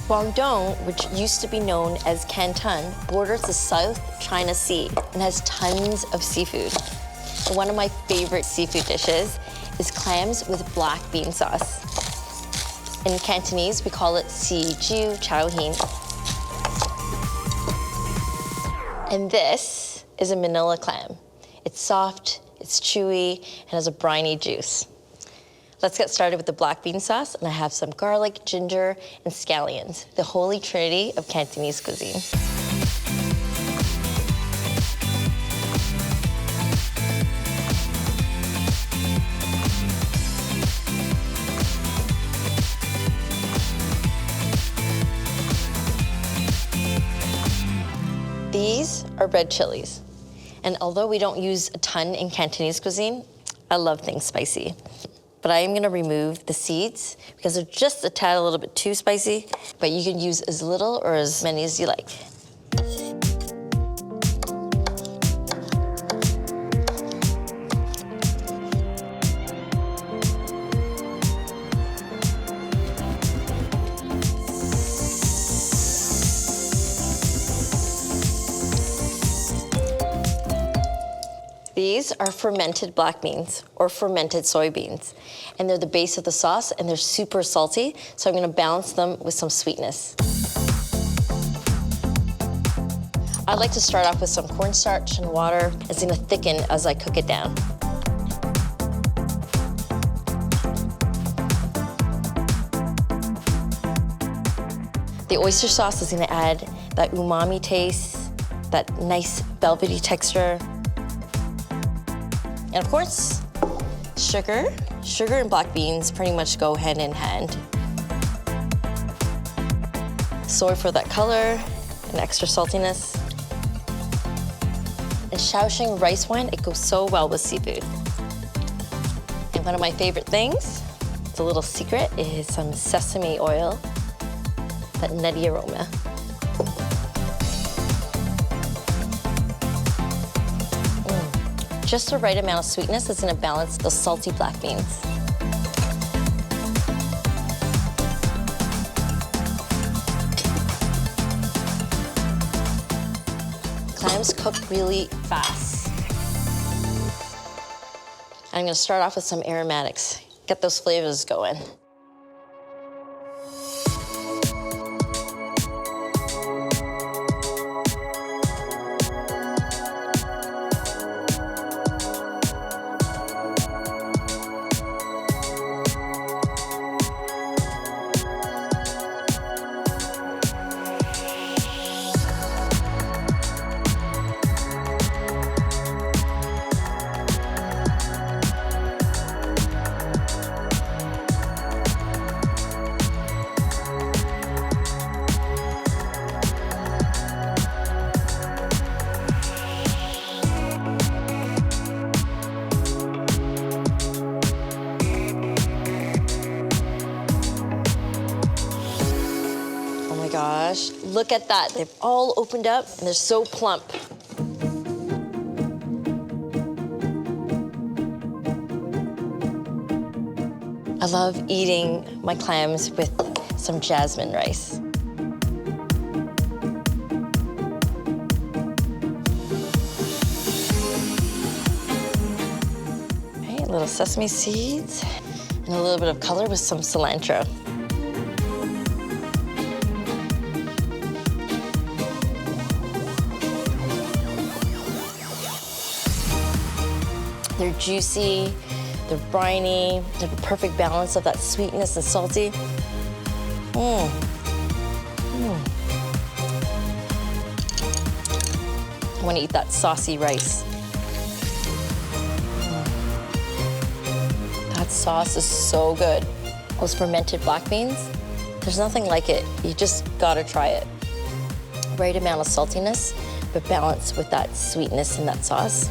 Guangdong, which used to be known as Canton, borders the South China Sea and has tons of seafood. And one of my favorite seafood dishes is clams with black bean sauce. In Cantonese, we call it si jiu chao hin. And this is a manila clam. It's soft, it's chewy, and has a briny juice. Let's get started with the black bean sauce, and I have some garlic, ginger, and scallions, the holy trinity of Cantonese cuisine. These are red chilies. And although we don't use a ton in Cantonese cuisine, I love things spicy. But I am gonna remove the seeds because they're just a tad a little bit too spicy, but you can use as little or as many as you like. These are fermented black beans or fermented soybeans, and they're the base of the sauce, and they're super salty, so I'm gonna balance them with some sweetness. I like to start off with some cornstarch and water. It's gonna thicken as I cook it down. The oyster sauce is gonna add that umami taste, that nice velvety texture. And of course, sugar. Sugar and black beans pretty much go hand in hand. Soy for that color and extra saltiness. And Shaoxing rice wine, it goes so well with seafood. And one of my favorite things, it's a little secret, is some sesame oil, that nutty aroma. Just the right amount of sweetness that's gonna balance the salty black beans. Clams cook really fast. I'm gonna start off with some aromatics. Get those flavors going. Gosh, look at that. They've all opened up and they're so plump. I love eating my clams with some jasmine rice. Okay, a little sesame seeds and a little bit of color with some cilantro. They're juicy, they're briny, they have a perfect balance of that sweetness and salty. I want to eat that saucy rice. That sauce is so good. Those fermented black beans, there's nothing like it. You just gotta try it. Right amount of saltiness, but balanced with that sweetness in that sauce.